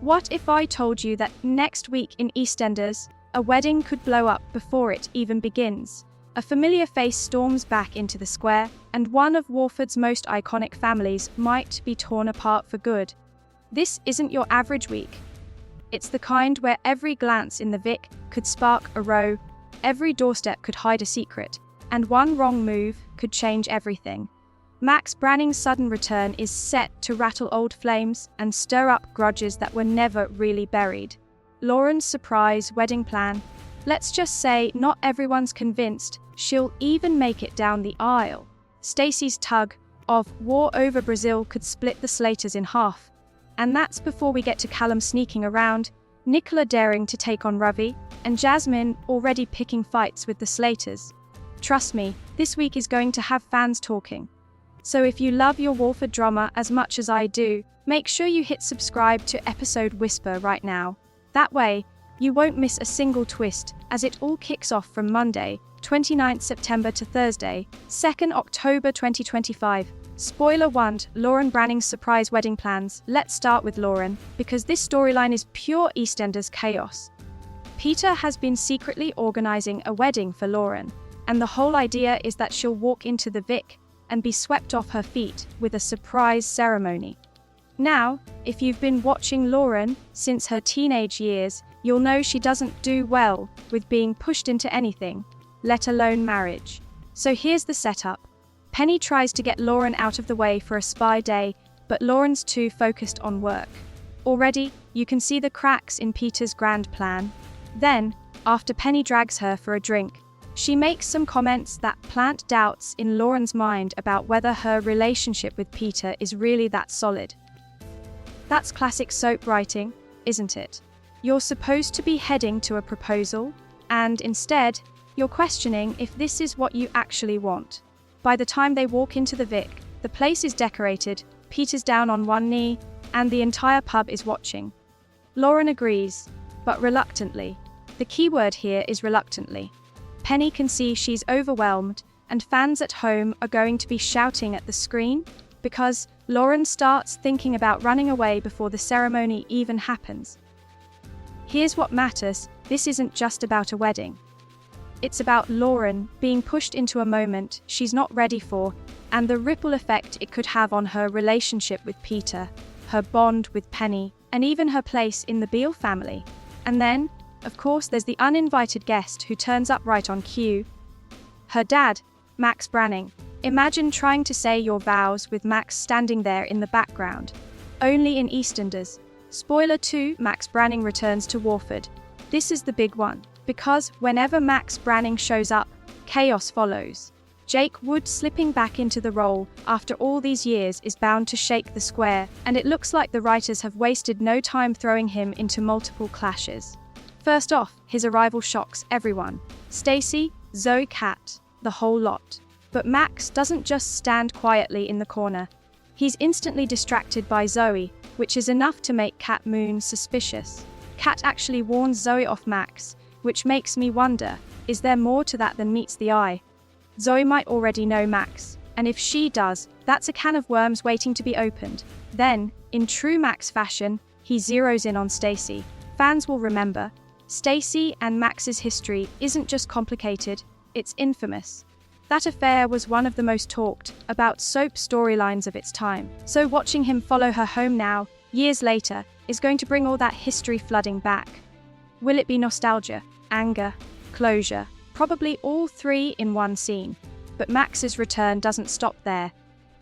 What if I told you that next week in EastEnders, a wedding could blow up before it even begins? A familiar face storms back into the square, and one of Warford's most iconic families might be torn apart for good. This isn't your average week. It's the kind where every glance in the Vic could spark a row, every doorstep could hide a secret, and one wrong move could change everything. Max Branning's sudden return is set to rattle old flames and stir up grudges that were never really buried. Lauren's surprise wedding plan. Let's just say not everyone's convinced she'll even make it down the aisle. Stacey's tug of war over Brazil could split the Slaters in half. And that's before we get to Callum sneaking around, Nicola daring to take on Ravi, and Jasmine already picking fights with the Slaters. Trust me, this week is going to have fans talking. So if you love your Warford drama as much as I do, make sure you hit subscribe to Episode Whisper right now. That way, you won't miss a single twist as it all kicks off from Monday, 29th September to Thursday, 2nd October 2025. Spoiler 1, Lauren Branning's surprise wedding plans. Let's start with Lauren, because this storyline is pure EastEnders chaos. Peter has been secretly organizing a wedding for Lauren, and the whole idea is that she'll walk into the Vic and be swept off her feet with a surprise ceremony. Now, if you've been watching Lauren since her teenage years, you'll know she doesn't do well with being pushed into anything, let alone marriage. So here's the setup. Penny tries to get Lauren out of the way for a spa day, but Lauren's too focused on work. Already, you can see the cracks in Peter's grand plan. Then, after Penny drags her for a drink, she makes some comments that plant doubts in Lauren's mind about whether her relationship with Peter is really that solid. That's classic soap writing, isn't it? You're supposed to be heading to a proposal, and instead, you're questioning if this is what you actually want. By the time they walk into the Vic, the place is decorated, Peter's down on one knee, and the entire pub is watching. Lauren agrees, but reluctantly. The key word here is reluctantly. Penny can see she's overwhelmed, and fans at home are going to be shouting at the screen, because Lauren starts thinking about running away before the ceremony even happens. Here's what matters, this isn't just about a wedding. It's about Lauren being pushed into a moment she's not ready for, and the ripple effect it could have on her relationship with Peter, her bond with Penny, and even her place in the Beale family. And then, of course, there's the uninvited guest who turns up right on cue. Her dad, Max Branning. Imagine trying to say your vows with Max standing there in the background. Only in EastEnders. Spoiler 2, Max Branning returns to Warford. This is the big one, because whenever Max Branning shows up, chaos follows. Jake Wood slipping back into the role after all these years is bound to shake the square, and it looks like the writers have wasted no time throwing him into multiple clashes. First off, his arrival shocks everyone. Stacey, Zoe, Kat, the whole lot. But Max doesn't just stand quietly in the corner. He's instantly distracted by Zoe, which is enough to make Kat Moon suspicious. Kat actually warns Zoe off Max, which makes me wonder, is there more to that than meets the eye? Zoe might already know Max, and if she does, that's a can of worms waiting to be opened. Then, in true Max fashion, he zeroes in on Stacey. Fans will remember, Stacey and Max's history isn't just complicated, it's infamous. That affair was one of the most talked about soap storylines of its time. So watching him follow her home now, years later, is going to bring all that history flooding back. Will it be nostalgia, anger, closure? Probably all three in one scene. But Max's return doesn't stop there.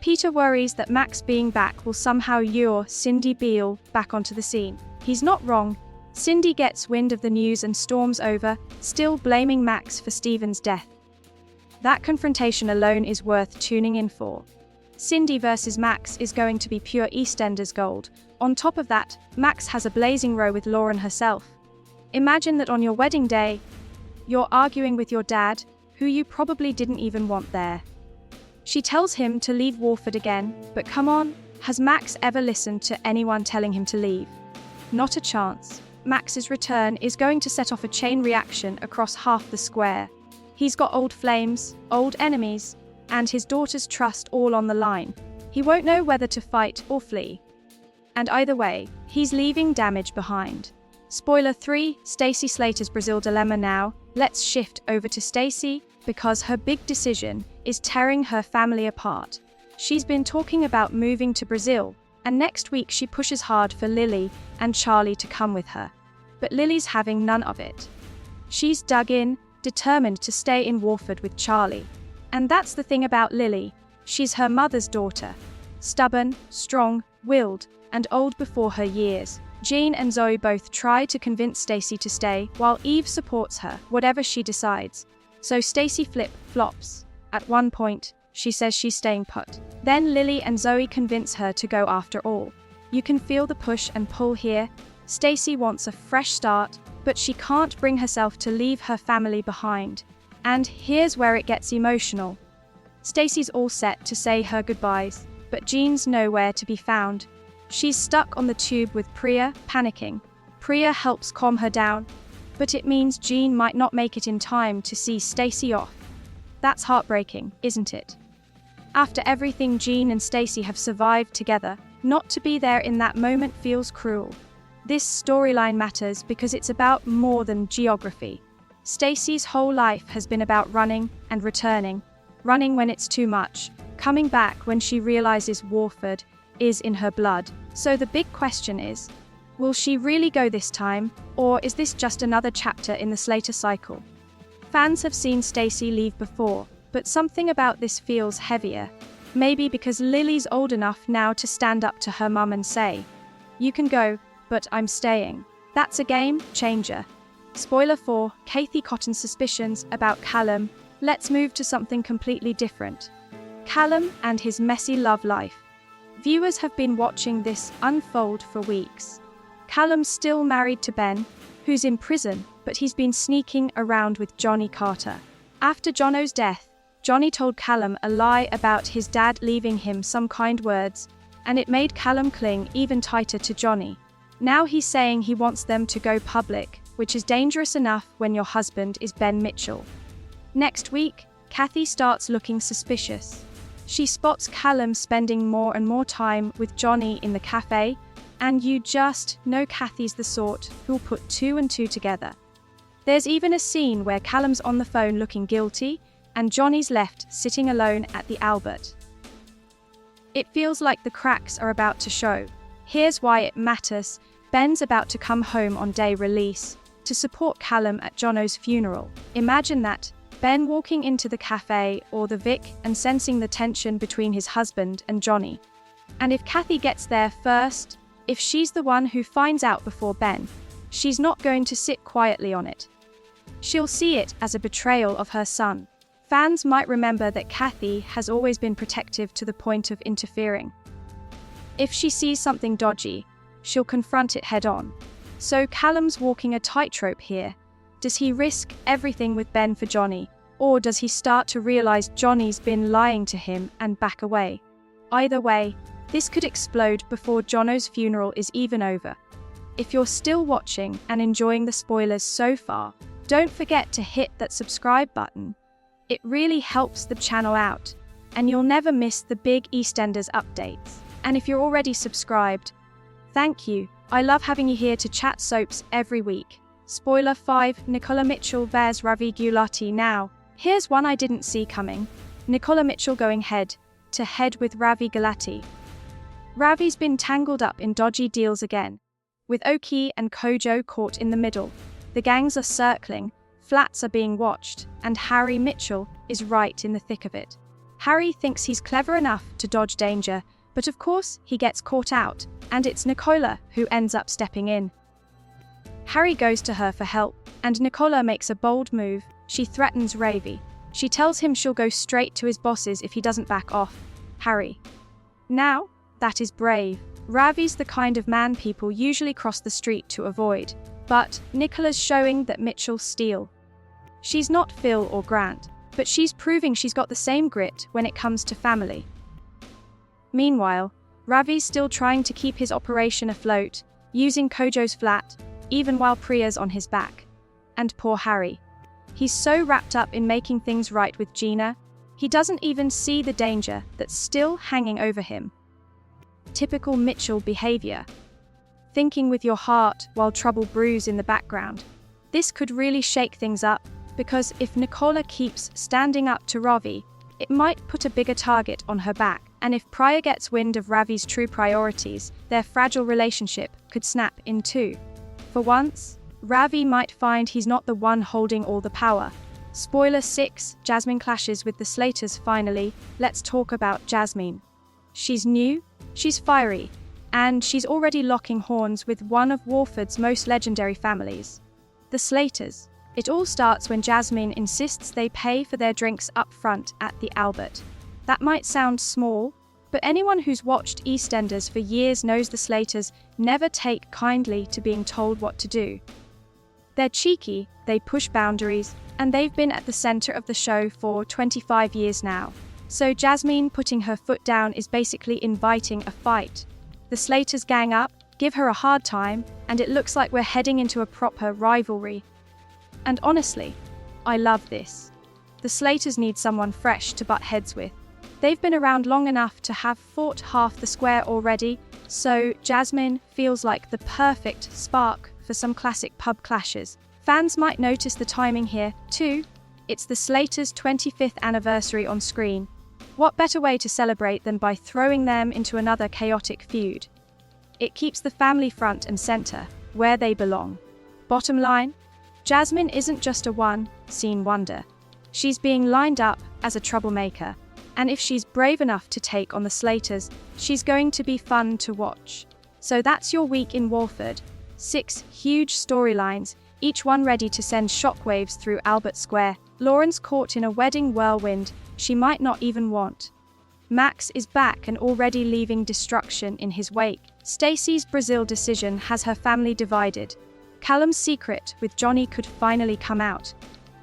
Peter worries that Max being back will somehow lure Cindy Beale back onto the scene. He's not wrong. Cindy gets wind of the news and storms over, still blaming Max for Stephen's death. That confrontation alone is worth tuning in for. Cindy versus Max is going to be pure EastEnders gold. On top of that, Max has a blazing row with Lauren herself. Imagine that on your wedding day, you're arguing with your dad, who you probably didn't even want there. She tells him to leave Warford again, but come on, has Max ever listened to anyone telling him to leave? Not a chance. Max's return is going to set off a chain reaction across half the square. He's got old flames, old enemies, and his daughter's trust all on the line. He won't know whether to fight or flee. And either way, he's leaving damage behind. Spoiler 3, Stacey Slater's Brazil dilemma now. Let's shift over to Stacey, because her big decision is tearing her family apart. She's been talking about moving to Brazil, and next week she pushes hard for Lily and Charlie to come with her. But Lily's having none of it. She's dug in, determined to stay in Warford with Charlie. And that's the thing about Lily. She's her mother's daughter. Stubborn, strong-willed, and old before her years. Jean and Zoe both try to convince Stacey to stay, while Eve supports her, whatever she decides. So Stacey flip-flops. At one point, she says she's staying put. Then Lily and Zoe convince her to go after all. You can feel the push and pull here. Stacey wants a fresh start, but she can't bring herself to leave her family behind. And here's where it gets emotional. Stacey's all set to say her goodbyes, but Jean's nowhere to be found. She's stuck on the tube with Priya, panicking. Priya helps calm her down, but it means Jean might not make it in time to see Stacey off. That's heartbreaking, isn't it? After everything Jean and Stacey have survived together, not to be there in that moment feels cruel. This storyline matters because it's about more than geography. Stacey's whole life has been about running and returning. Running when it's too much, coming back when she realizes Warford is in her blood. So the big question is, will she really go this time, or is this just another chapter in the Slater cycle? Fans have seen Stacey leave before, but something about this feels heavier. Maybe because Lily's old enough now to stand up to her mum and say, "You can go, but I'm staying." That's a game changer. Spoiler 4, Kathy Cotton's suspicions about Callum. Let's move to something completely different. Callum and his messy love life. Viewers have been watching this unfold for weeks. Callum's still married to Ben, who's in prison, but he's been sneaking around with Johnny Carter. After Jono's death, Johnny told Callum a lie about his dad leaving him some kind words, and it made Callum cling even tighter to Johnny. Now he's saying he wants them to go public, which is dangerous enough when your husband is Ben Mitchell. Next week, Kathy starts looking suspicious. She spots Callum spending more and more time with Johnny in the cafe, and you just know Kathy's the sort who'll put 2 and 2 together. There's even a scene where Callum's on the phone looking guilty, and Johnny's left sitting alone at the Albert. It feels like the cracks are about to show. Here's why it matters. Ben's about to come home on day release to support Callum at Jono's funeral. Imagine that, Ben walking into the cafe or the Vic and sensing the tension between his husband and Johnny. And if Kathy gets there first, if she's the one who finds out before Ben, she's not going to sit quietly on it. She'll see it as a betrayal of her son. Fans might remember that Kathy has always been protective to the point of interfering. If she sees something dodgy, she'll confront it head-on. So Callum's walking a tightrope here. Does he risk everything with Ben for Johnny, or does he start to realize Johnny's been lying to him and back away? Either way, this could explode before Jono's funeral is even over. If you're still watching and enjoying the spoilers so far, don't forget to hit that subscribe button. It really helps the channel out, and you'll never miss the big EastEnders updates. And if you're already subscribed, thank you. I love having you here to chat soaps every week. Spoiler 5, Nicola Mitchell vs Ravi Gulati now. Here's one I didn't see coming. Nicola Mitchell going head-to-head with Ravi Gulati. Ravi's been tangled up in dodgy deals again, with Oki and Kojo caught in the middle. The gangs are circling, flats are being watched, and Harry Mitchell is right in the thick of it. Harry thinks he's clever enough to dodge danger, but of course he gets caught out, and it's Nicola who ends up stepping in. Harry goes to her for help, and Nicola makes a bold move. She threatens Ravi. She tells him she'll go straight to his bosses if he doesn't back off. Harry. Now, that is brave. Ravi's the kind of man people usually cross the street to avoid. But Nicola's showing that Mitchell's steel. She's not Phil or Grant, but she's proving she's got the same grit when it comes to family. Meanwhile, Ravi's still trying to keep his operation afloat, using Kojo's flat, even while Priya's on his back. And poor Harry. He's so wrapped up in making things right with Gina, he doesn't even see the danger that's still hanging over him. typical Mitchell behavior. Thinking with your heart while trouble brews in the background. This could really shake things up, because if Nicola keeps standing up to Ravi, it might put a bigger target on her back, and if Pryor gets wind of Ravi's true priorities, their fragile relationship could snap in two. For once, Ravi might find he's not the one holding all the power. Spoiler 6, Jasmine clashes with the Slaters finally. Let's talk about Jasmine. She's new, she's fiery, and she's already locking horns with one of Warford's most legendary families, the Slaters. It all starts when Jasmine insists they pay for their drinks up front at the Albert. That might sound small, but anyone who's watched EastEnders for years knows the Slaters never take kindly to being told what to do. They're cheeky, they push boundaries, and they've been at the center of the show for 25 years now. So Jasmine putting her foot down is basically inviting a fight. The Slaters gang up, give her a hard time, and it looks like we're heading into a proper rivalry. And honestly, I love this. The Slaters need someone fresh to butt heads with. They've been around long enough to have fought half the square already, so Jasmine feels like the perfect spark for some classic pub clashes. Fans might notice the timing here, too. It's the Slaters' 25th anniversary on screen. What better way to celebrate than by throwing them into another chaotic feud? It keeps the family front and center, where they belong. Bottom line, Jasmine isn't just a one-scene wonder. She's being lined up as a troublemaker, and if she's brave enough to take on the Slaters, she's going to be fun to watch. So that's your week in Warford. 6 huge storylines, each one ready to send shockwaves through Albert Square. Lauren's caught in a wedding whirlwind she might not even want. Max is back and already leaving destruction in his wake. Stacey's Brazil decision has her family divided. Callum's secret with Johnny could finally come out.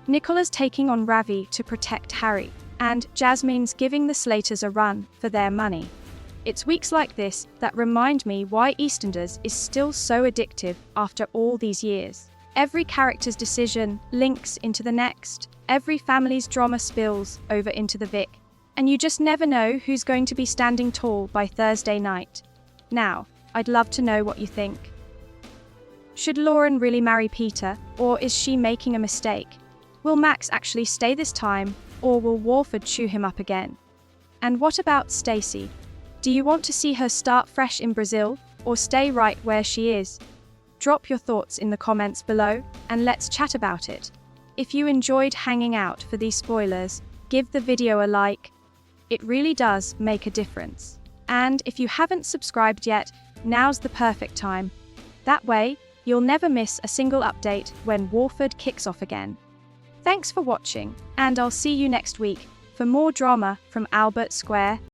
Nicola's taking on Ravi to protect Harry. And Jasmine's giving the Slaters a run for their money. It's weeks like this that remind me why EastEnders is still so addictive after all these years. Every character's decision links into the next. Every family's drama spills over into the Vic. And you just never know who's going to be standing tall by Thursday night. Now, I'd love to know what you think. Should Lauren really marry Peter, or is she making a mistake? Will Max actually stay this time, or will Warford chew him up again? And what about Stacey? Do you want to see her start fresh in Brazil, or stay right where she is? Drop your thoughts in the comments below, and let's chat about it. If you enjoyed hanging out for these spoilers, give the video a like. It really does make a difference. And if you haven't subscribed yet, now's the perfect time. That way, you'll never miss a single update when Warford kicks off again. Thanks for watching, and I'll see you next week for more drama from Albert Square.